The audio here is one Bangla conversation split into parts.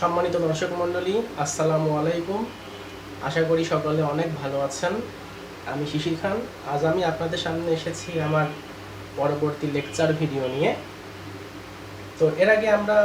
সম্মানিত দর্শক মণ্ডলী, আসসালামু আলাইকুম। আশা করি সকলে অনেক ভালো আছেন। আমি শিশির খান। আজ আমি আপনাদের সামনে এসেছি আমার পরবর্তী লেকচার ভিডিও নিয়ে। তো এর আগে আমরা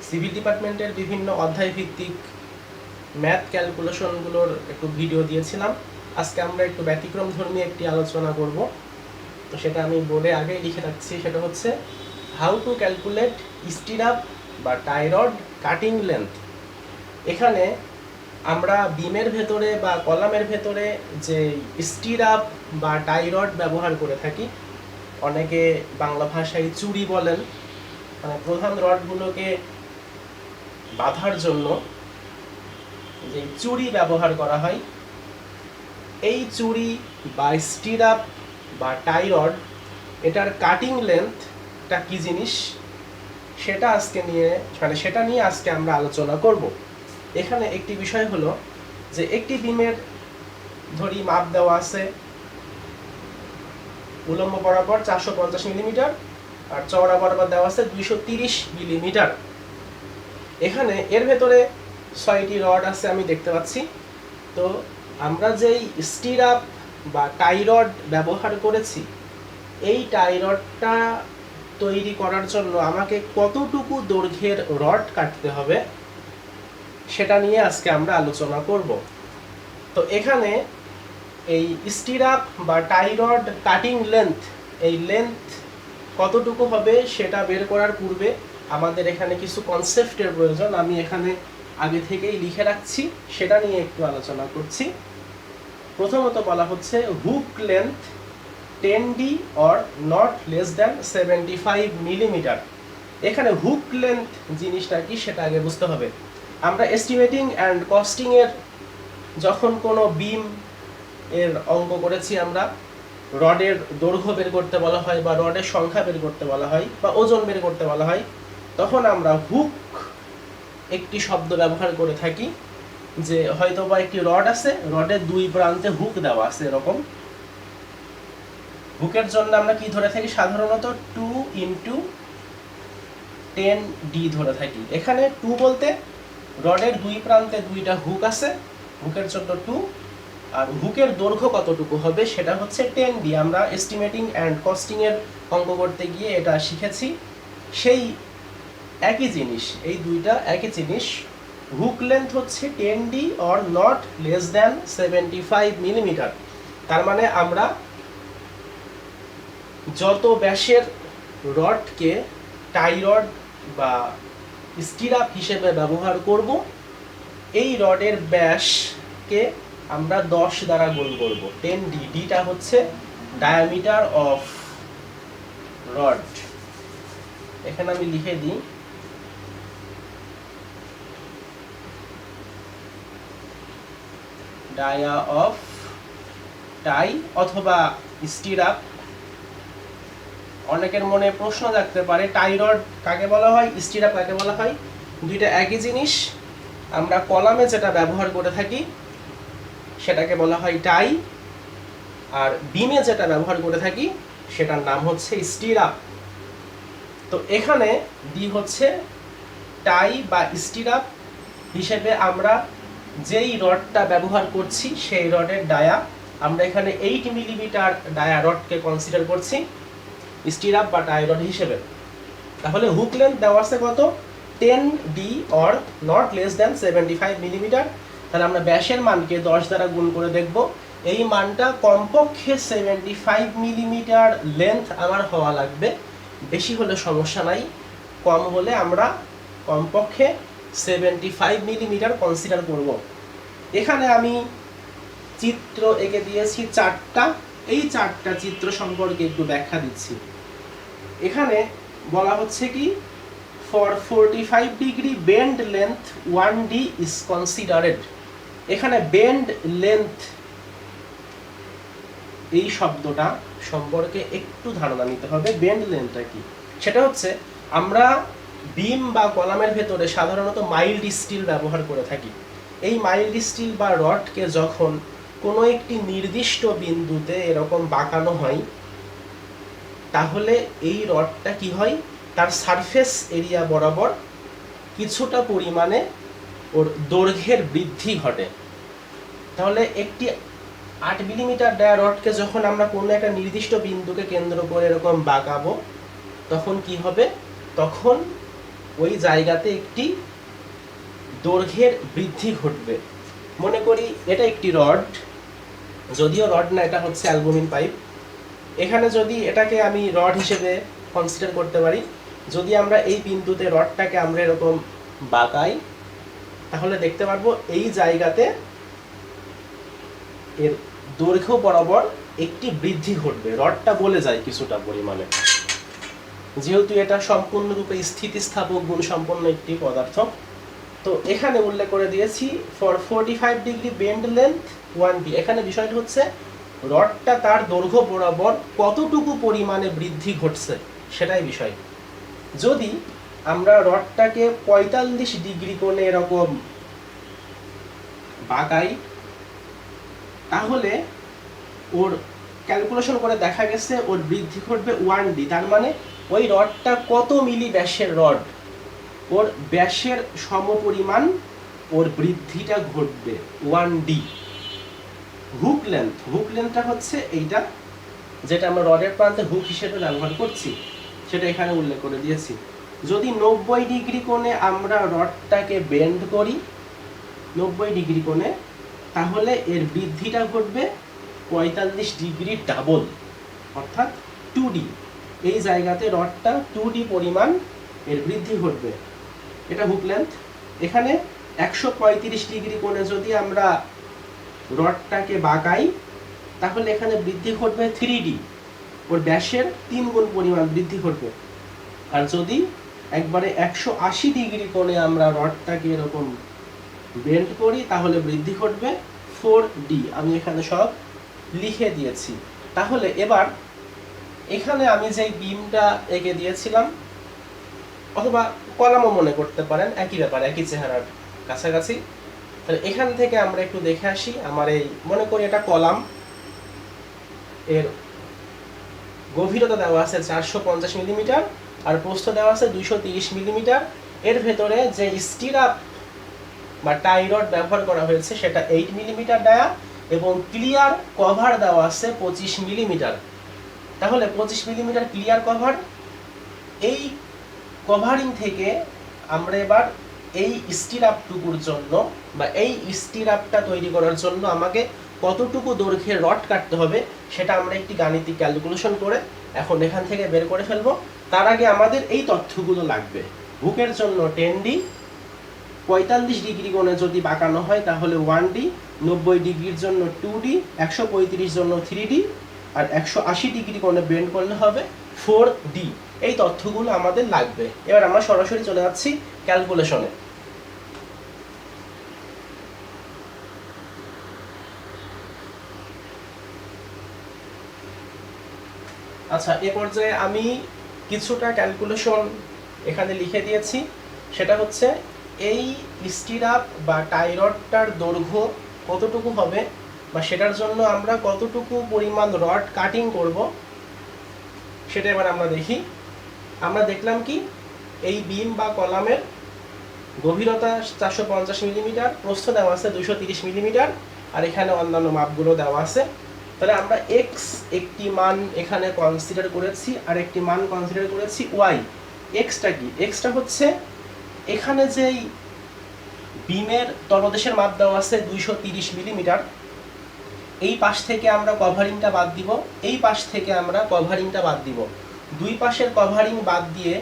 সিভিল ডিপার্টমেন্টের বিভিন্ন অধ্যায় ভিত্তিক ম্যাথ ক্যালকুলেশনগুলোর একটু ভিডিও দিয়েছিলাম। আজকে আমরা একটু ব্যতিক্রমধর্মী একটি আলোচনা করব। তো সেটা আমি বোর্ডে আগেই লিখে রাখছি। সেটা হচ্ছে হাউ টু ক্যালকুলেট স্টিরাপ বা টাই রড কাটিং লেন্থ। এখানে আমরা বিমের ভেতরে বা কলামের ভেতরে যে স্টিরাপ বা টাই রড ব্যবহার করে থাকি, অনেকে বাংলা ভাষায় চুড়ি বলেন, মানে প্রধান রডগুলোকে বাঁধার জন্য যে চুড়ি ব্যবহার করা হয়, এই চুড়ি বা স্টিরাপ বা টাই রড এটার কাটিং লেন্থটা কি জিনিস সেটা নিয়ে আজকে আমরা আলোচনা করব। এখানে একটি বিষয় হলো যে একটি বিমের ধরি মাপ দেওয়া আছে উলম্ব বরাবর 450 মিলিমিটার আর চওড়া বরাবর দেওয়া আছে 230 মিলিমিটার। এখানে এর ভেতরে 6টি রড আছে আমি দেখতে পাচ্ছি। তো আমরা যেই স্টিরাপ বা টাই রড ব্যবহার করেছি, এই টাই রডটা তৈরি করার জন্য আমাকে কতটুকু দৈর্ঘ্যের রড কাটতে হবে সেটা নিয়ে আজকে আমরা আলোচনা করব। তো এখানে এই স্টিরাপ বা টাই রড কাটিং লেন্থ, এই লেন্থ কতটুকু হবে সেটা বের করার পূর্বে আমাদের এখানে কিছু কনসেপ্টের প্রয়োজন। আমি এখানে আগে থেকেই লিখে রাখছি, সেটা নিয়ে একটু আলোচনা করছি। প্রথমত বলা হচ্ছে hook length 10d or not less than 75 millimetre. এখানে হুক লেন্থ জিনিসটা কি সেটা আগে বুঝতে হবে। আমরা এস্টিমেটিং অ্যান্ড কস্টিং এর যখন কোনো বিম এর অঙ্ক করেছি, আমরা রডের দৈর্ঘ্য বের করতে বলা হয় বা রডের সংখ্যা বের করতে বলা হয় বা ওজন বের করতে বলা হয়, তখন আমরা হুক একটি শব্দ ব্যবহার করে থাকি। যে হয়তো বা একটি রড আছে, রডের দুই প্রান্তে হুক দেওয়া আছে, এরকম হুকের জন্য আমরা কি ধরে থাকি, সাধারণত 2 × 10d ধরে থাকি। এখানে 2 বলতে রডের দুই প্রান্তে দুইটা হুক আছে, হুকের জন্য 2, আর হুকের দৈর্ঘ্য কতটুকু হবে সেটা হচ্ছে 10d। আমরা এস্টিমেটিং অ্যান্ড কস্টিং এর অঙ্ক করতে গিয়ে এটা শিখেছি। সেই একই জিনিস, এই দুইটা একই জিনিস। হুক লেন্থ হচ্ছে 10d or not less than 75 millimetre. তার মানে আমরা যত ব্যাসের রডকে টাই রড বা স্টিরাপ হিসেবে ব্যবহার করব, এই রডের ব্যাসকে আমরা 10 দ্বারা গুণ করব। 10d, ডিটা হচ্ছে ডায়ামিটার অফ রড। এখানে আমি লিখে দিই ডায়া অফ টাই অথবা স্টিরাপ। অনেকের মনে প্রশ্ন থাকতে পারে টাই রড কাকে বলা হয়, স্টিরাপ কাকে বলা হয়। দুইটা একই জিনিস। আমরা কলামে যেটা ব্যবহার করে থাকি সেটাকে বলা হয় টাই, আর বিমে যেটা ব্যবহার করে থাকি সেটার নাম হচ্ছে স্টিরাপ। তো এখানে ডি হচ্ছে টাই বা স্টিরাপ হিসেবে আমরা যেই রডটা ব্যবহার করছি সেই রডের ডায়া। আমরা এখানে 8 মিলিমিটার ডায়া রডকে কনসিডার করছি স্টিরাপ বা টাই রড হিসেবে। তাহলে হুক লেন্থ দেওয়া আছে কত, 10d or not less than 75 millimetre. তাহলে আমরা ব্যাসের মানকে 10 দ্বারা গুণ করে দেখব। এই মানটা কমপক্ষে 75 মিলিমিটার লেন্থ আমার হওয়া লাগবে। বেশি হলে সমস্যা নাই, কম হলে আমরা কমপক্ষে 75 মিলিমিটার কনসিডার করব। এখানে আমি চিত্র এঁকে দিয়েছি 4টা। এই 4টা চিত্র সম্পর্কে একটু ব্যাখ্যা দিচ্ছি। এখানে বলা হচ্ছে কি, for 45 degree bend length 1d is considered. এখানে বেন্ড লেন্থ এই শব্দটা সম্পর্কে একটু ধারণা নিতে হবে। বেন্ড লেন্থটা কি, সেটা হচ্ছে আমরা বিম বা কলামের ভেতরে সাধারণত মাইল্ড স্টিল ব্যবহার করে থাকি। এই মাইল্ড স্টিল বা রডকে যখন কোনো একটি নির্দিষ্ট বিন্দুতে এরকম বাঁকানো হয়, তাহলে এই রডটা কি হয়, তার সারফেস এরিয়া বরাবর কিছুটা পরিমাণে ওর দৈর্ঘ্যের বৃদ্ধি ঘটে। তাহলে একটি 8 মিলিমিটার ডায়া রডকে যখন আমরা কোনো একটা নির্দিষ্ট বিন্দুকে কেন্দ্র করে এরকম বাঁকাবো, তখন কি হবে? তখন ওই জায়গাতে একটি দৈর্ঘ্যের বৃদ্ধি ঘটবে। মনে করি এটা একটি রড, যদিও রড না, এটা হচ্ছে অ্যালবুমিন পাইপ। এখানে যদি এটাকে আমি রড হিসেবে কনসিডার করতে পারি, যদি আমরা এই বিন্দুতে রডটাকে আমরা এরকম বাঁকাই, তাহলে দেখতে পারবো এই জায়গাতে এর দৈর্ঘ্য বরাবর একটি বৃদ্ধি ঘটবে, রডটা গলে যায় কিছুটা পরিমাণে। যেহেতু এটা সম্পূর্ণরূপে স্থিতিস্থাপক গুণ সম্পন্ন একটি পদার্থ, তো এখানে উল্লেখ করে দিয়েছি for 45 degree bend length 1d। এখানে বিষয়টা হচ্ছে রডটা তার দৈর্ঘ্য বরাবর কতটুকু পরিমাণে বৃদ্ধি ঘটছে সেটাই বিষয়। যদি আমরা রডটাকে 45 ডিগ্রি কোণে এরকম বাঁকাই, তাহলে ওর ক্যালকুলেশন করে দেখা গেছে ওর বৃদ্ধি ঘটবে 1d। তার মানে ওই রডটা কত মিলি ব্যাসের রড, ওর ব্যাসের সমপরিমাণ ওর বৃদ্ধিটা ঘটবে 1d। হুক লেন্থটা হচ্ছে এইটা, যেটা আমরা রডের প্রান্তে হুক হিসেবে ব্যবহার করছি, সেটা এখানে উল্লেখ করে দিয়েছি। যদি 90 ডিগ্রি কোণে আমরা রডটাকে বেন্ড করি, 90 ডিগ্রি কোণে, তাহলে এর বৃদ্ধিটা ঘটবে 45 ডিগ্রি ডাবল, অর্থাৎ 2d। এই জায়গাতে রডটা 2d পরিমাণ এর বৃদ্ধি ঘটবে। এটা হুক লেন্থ। এখানে 135 ডিগ্রি কোণে যদি আমরা রডটাকে বাঁকাই, তাহলে এখানে বৃদ্ধি ঘটবে 3d, ওর ব্যাসের 3 গুণ পরিমাণ বৃদ্ধি ঘটবে। আর যদি একবারে 180 ডিগ্রি কোণে আমরা রডটাকে এরকম বেন্ড করি, তাহলে বৃদ্ধি ঘটবে 4d। আমি এখানে সব লিখে দিয়েছি। তাহলে এবার এখানে আমি যে বিমটা এঁকে দিয়েছিলাম, অথবা কলামও মনে করতে পারেন, একই ব্যাপার, একই চেহারার কাছাকাছি। তাহলে এখান থেকে আমরা একটু দেখে আসি। আমার এই মনে করি এটা কলাম, এর গভীরতা দেওয়া আছে 450 মিলিমিটার আর প্রস্থ দেওয়া আছে 230 মিলিমিটার। এর ভেতরে যে স্টিরাপ বা টাই রড ব্যবহার করা হয়েছে সেটা 8 মিলিমিটার ডায়া এবং ক্লিয়ার কভার দেওয়া আছে 25 মিলিমিটার। তাহলে 25 মিলিমিটার ক্লিয়ার কভার, এই কভারিং থেকে আমরা এবার এই স্টিরাপটুকুর জন্য বা এই স্টিরাপটা তৈরি করার জন্য আমাকে কতটুকু দৈর্ঘ্যের রড কাটতে হবে সেটা আমরা একটি গাণিতিক ক্যালকুলেশন করে এখন এখান থেকে বের করে ফেলবো। তার আগে আমাদের এই তথ্যগুলো লাগবে। হুকের জন্য 10d, 45 ডিগ্রি কোণে যদি বাঁকানো হয় তাহলে 1d, 90 ডিগ্রির জন্য 2d, 135 জন্য 3d, আর 180 ডিগ্রি কোণে বেন্ড করলে হবে 4d। এই তথ্যগুলো আমাদের লাগবে। এবার আমরা সরাসরি চলে যাচ্ছি ক্যালকুলেশনে। আচ্ছা, এ পর্যায়ে আমি কিছুটা ক্যালকুলেশন এখানে লিখে দিয়েছি। সেটা হচ্ছে এই স্টিরাপ বা টাই রডটার দৈর্ঘ্য কতটুকু হবে বা সেটার জন্য আমরা কতটুকু পরিমাণ রড কাটিং করব সেটা এবার আমরা দেখি। আমরা দেখলাম কি এই বিম বা কলামের গভীরতা 450 মিলিমিটার, প্রস্থ দেওয়া আছে 230 মিলিমিটার, আর এখানে অন্যান্য মাপগুলো দেওয়া আছে। তাহলে আমরা এক্স একটি মান এখানে কনসিডার করেছি আর একটি মান কনসিডার করেছি ওয়াই। এক্সটা কি? এক্সটা হচ্ছে এখানে যেই বিমের তলদেশের মাপ দেওয়া আছে 230 মিলিমিটার, এই পাশ থেকে আমরা কভারিংটা বাদ দিব, এই পাশ থেকে আমরা কভারিংটা বাদ দিব। দুই পাশের কভারিং বাদ দিয়ে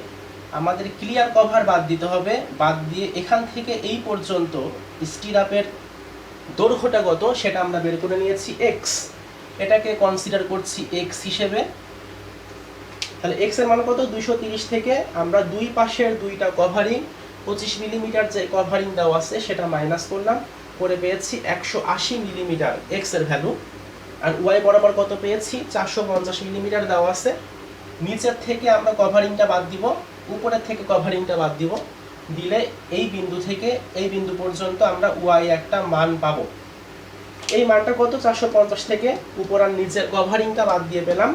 আমাদের ক্লিয়ার কভার বাদ দিতে হবে। বাদ দিয়ে এখান থেকে এই পর্যন্ত স্টিরাপের দৈর্ঘ্যটা কত সেটা আমরা বের করে নিয়েছি এক্স। এটাকে কনসিডার করছি এক্স হিসেবে। তাহলে এক্স এর মান কত? 230 থেকে আমরা দুই পাশের দুইটা কভারিং 25 মিলিমিটার যে কভারিং দেওয়া আছে সেটা মাইনাস করলাম, করে পেয়েছি 180 মিলিমিটার এক্স এর ভ্যালু। আর ওয়াই বরাবর কত পেয়েছি? 450 মিলিমিটার দেওয়া আছে। নিচের থেকে আমরা কভারিংটা বাদ দিব, উপরের থেকে কভারিংটা বাদ দিব, দিলে এই বিন্দু থেকে এই বিন্দু পর্যন্ত আমরা ওয়াই একটা মান পাবো। এই মানটা কত? 450 থেকে উপর আর নিচের কভারিংটা বাদ দিয়ে পেলাম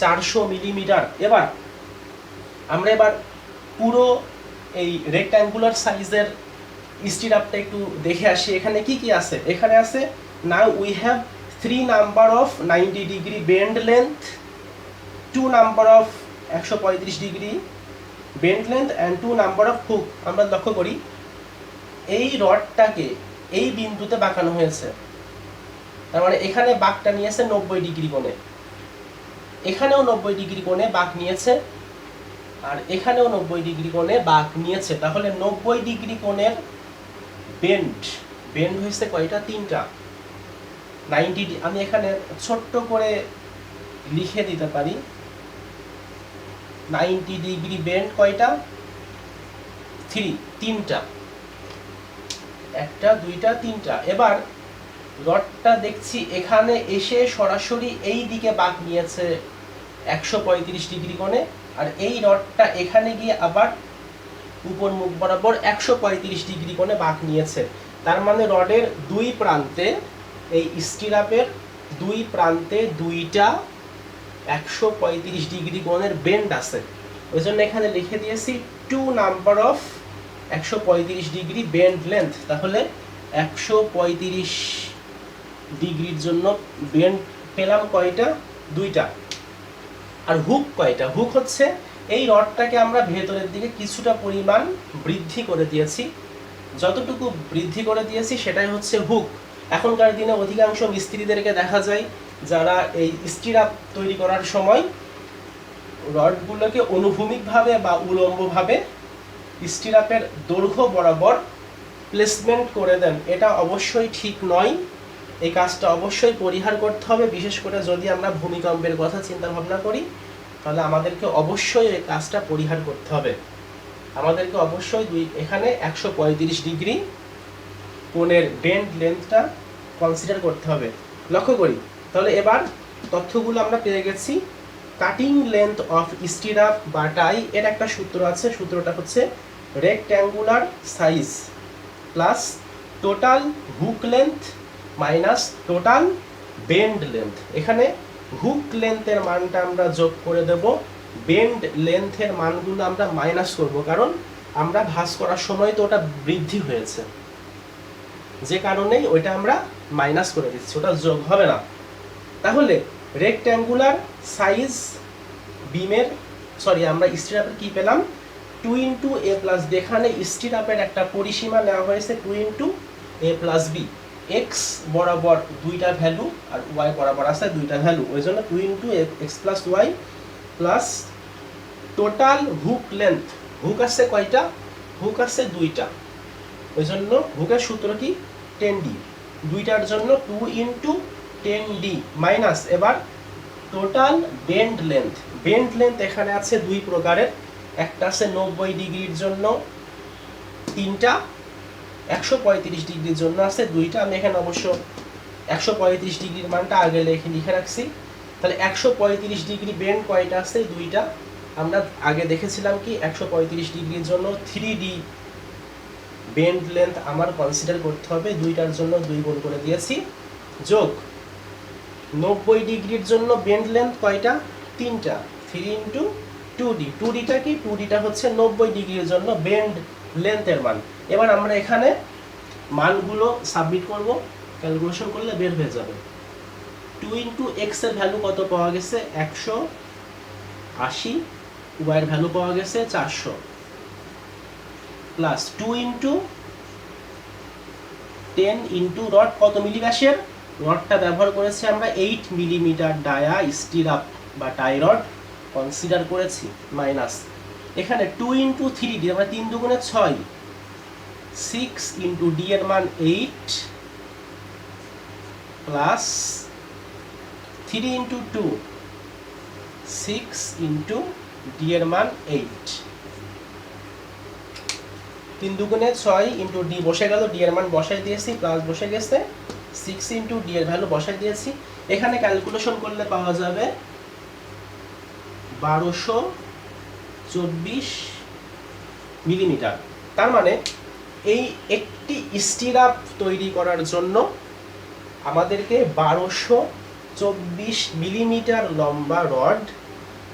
400 মিলিমিটার। এবার আমরা পুরো এই রেক্ট্যাঙ্গুলার সাইজের স্টিরাপটা একটু দেখে আসি এখানে কি কি আছে। এখানে আছে now we have 3 number of 90 degree bend length, 2 number of 135 degree bend length and 2 number of hook. আমরা লক্ষ্য করি এই রডটাকে এই বিন্দুতে বাঁকানো হয়েছে, তার মানে এখানে বাঁকটা নিয়েছে 90 ডিগ্রি কোণে, এখানেও 90 ডিগ্রি কোণে বাঁক নিয়েছে, আর এখানেও 90 ডিগ্রি কোণে বাঁক নিয়েছে। তাহলে 90 ডিগ্রি কোণের বেন্ড হয়েছে কয়টা? 3টা। 90 আমি এখানে ছোট্ট করে লিখে দিতে পারি 90 ডিগ্রি বেন্ড কয়টা? 3টা, 1টা 2টা 3টা। এবার রডটা দেখছি এখানে এসে সরাসরি এই দিকে বাঁক নিয়েছে 135 ডিগ্রি কোণে, আর এই রডটা এখানে গিয়ে আবার উপর মুখ বরাবর 135 ডিগ্রি কোণে বাঁক নিয়েছে। তার মানে রডের দুই প্রান্তে, এই স্টিরাপের দুই প্রান্তে 2টা 135 ডিগ্রি কোণের বেন্ড আছে। ওই জন্য এখানে লিখে দিয়েছি 2 number of 135 degree bend length. তাহলে 135 ডিগ্রির জন্য বেন্ড পেলাম কয়টা? 2টা। আর হুক কয়টা? হুক হচ্ছে এই রডটাকে আমরা ভেতরের দিকে কিছুটা পরিমাণ বৃদ্ধি করে দিয়েছি, যতটুকু বৃদ্ধি করে দিয়েছি সেটাই হচ্ছে হুক। এখনকার দিনে অধিকাংশ মিস্ত্রিদেরকে দেখা যায় যারা এই স্টিরাপ তৈরি করার সময় রডগুলোকে অনুভূমিকভাবে বা উলম্বভাবে স্টিরাপের দৈর্ঘ্য বরাবর প্লেসমেন্ট করে দেন। এটা অবশ্যই ঠিক নয়, এই কাজটা অবশ্যই পরিহার করতে হবে। বিশেষ করে যদি আমরা ভূমিকম্পের কথা চিন্তা ভাবনা করি তাহলে আমাদেরকে অবশ্যই এই কাজটা পরিহার করতে হবে। আমাদেরকে অবশ্যই এখানে 135 ডিগ্রি কোণের বেন্ড লেন্থটা কনসিডার করতে হবে। লক্ষ্য করি তাহলে এবার তথ্যগুলো আমরা পেয়ে গেছি। কাটিং লেন্থ অফ স্টিরাপ বা টাই এর একটা সূত্র আছে, সূত্রটা হচ্ছে rectangular size plus total hook length minus total bend length. এখানে হুক লেন্থের মানটা আমরা যোগ করে দেব, বেন্ড লেন্থের মানগুলো আমরা মাইনাস করব, কারণ আমরা ভাঁজ করার সময় তো ওটা বৃদ্ধি হয়েছে, যে কারণেই ওইটা আমরা মাইনাস করে দিচ্ছি, ওটা যোগ হবে না। তাহলে রেক্ট্যাঙ্গুলার সাইজ বিমের আমরা স্টিরাপের কি পেলাম? 2 × a + b। এখানে স্টিরাপের একটা পরিসীমা নেওয়া হয়েছে 2 × a + b। এক্স বরাবর 2টা ভ্যালু আর ওয়াই বরাবর আছে 2টা ভ্যালু, ওই জন্য 2 × x + y plus total hook length. Hook আছে কয়টা? হুক আছে 2টা, ওই জন্য হুকের সূত্র কি? 10d। 2টার জন্য 2 × 10d মাইনাস এবার total bend length. Bend length এখানে আছে 2 প্রকারের, একটা আছে 90 ডিগ্রির জন্য 3টা, 135 ডিগ্রির জন্য আছে 2টা। আমি এখানে অবশ্য 135 ডিগ্রির মানটা আগে লিখে রাখছি। তাহলে 135 ডিগ্রি বেন্ড কয়টা আছে? 2টা। আমরা আগে দেখেছিলাম কি 135 ডিগ্রির জন্য 3d বেন্ড লেন্থ আমার কনসিডার করতে হবে, 2টার জন্য 2 গুণ করে দিয়েছি, যোগ 90 ডিগ্রির জন্য বেন্ড লেন্থ কয়টা? 3টা, 3 × 2d। 2dটা কি? 2dটা হচ্ছে 90 ডিগ্রির জন্য বেন্ড লেন্থের মান। এবার আমরা এখানে মানগুলো সাবমিট করব, ক্যালকুলেশন করলে বের হয়ে যাবে। 2 × x এর ভ্যালু কত পাওয়া গেছে? 180, y এর ভ্যালু পাওয়া গেছে 400, প্লাস 2 × 10 × রড কত মিলি ব্যাসের? রডটা ব্যবহার করেছি আমরা 8 মিলিমিটার ডায়া স্টিরাপ বা টাই রড কনসিডার করেছি, মাইনাস এখানে 2 × 3d, আমরা 3 দুগুণে 6, 6 × d এর মান 8 প্লাস 3 × 2, 6 × d এর মান 8। 3 দুগুণে 6 × d বসে গেল, d এর মান বসাই দিয়েছি, প্লাস বসে গেছে, 6 × d এর ভ্যালু বসাই দিয়েছি। এখানে ক্যালকুলেশন করলে পাওয়া যাবে 1224 মিলিমিটার। তার মানে এই একটি স্টিরাপ তৈরি করার জন্য আমাদেরকে 1224 মিলিমিটার লম্বা রড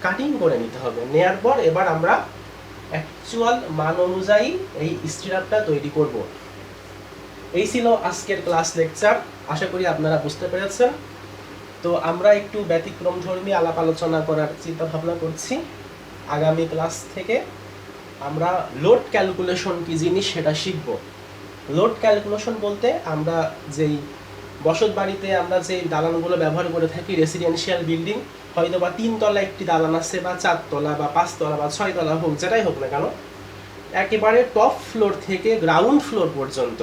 কাটিং করে নিতে হবে। নেয়ার পর এবার আমরা অ্যাকচুয়াল মান অনুযায়ী এই স্টিরাপটা তৈরি করব। এই ছিল আজকের ক্লাস লেকচার। আশা করি আপনারা বুঝতে পেরেছেন। তো আমরা একটু ব্যতিক্রমধর্মী আলাপ আলোচনা করার চিন্তা ভাবনা করছি। আগামী ক্লাস থেকে আমরা লোড ক্যালকুলেশন কি জিনিস সেটা শিখব। লোড ক্যালকুলেশন বলতে আমরা যেই বসত বাড়িতে আমরা যে দালানগুলো ব্যবহার করে থাকি, রেসিডেন্সিয়াল বিল্ডিং, হয়তো বা 3 তলা একটি দালান আছে, বা 4 তলা বা 5 তলা বা 6 তলা হোক, যেটাই হোক না কেন, একেবারে টপ ফ্লোর থেকে গ্রাউন্ড ফ্লোর পর্যন্ত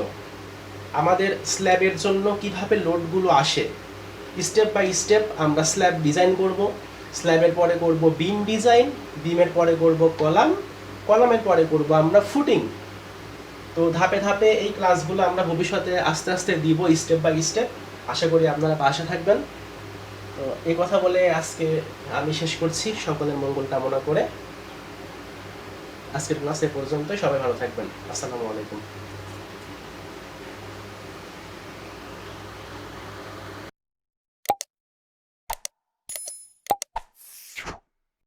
আমাদের স্ল্যাবের জন্য কিভাবে লোডগুলো আসে, স্টেপ বাই স্টেপ আমরা স্ল্যাব ডিজাইন করব। স্ল্যাবের পরে করব বিম ডিজাইন, বিমের পরে করব কলাম, কলামের পরে করব আমরা ফুটিং। তো ধাপে ধাপে এই ক্লাসগুলো আমরা ভবিষ্যতে আস্তে আস্তে দিব, স্টেপ বাই স্টেপ। আশা করি আপনারা পাশে থাকবেন। তো এই কথা বলে আজকে আমি শেষ করছি, সকলের মঙ্গল কামনা করে। আজকের ক্লাস এ পর্যন্তই। সবাই ভালো থাকবেন। আসসালামু আলাইকুম।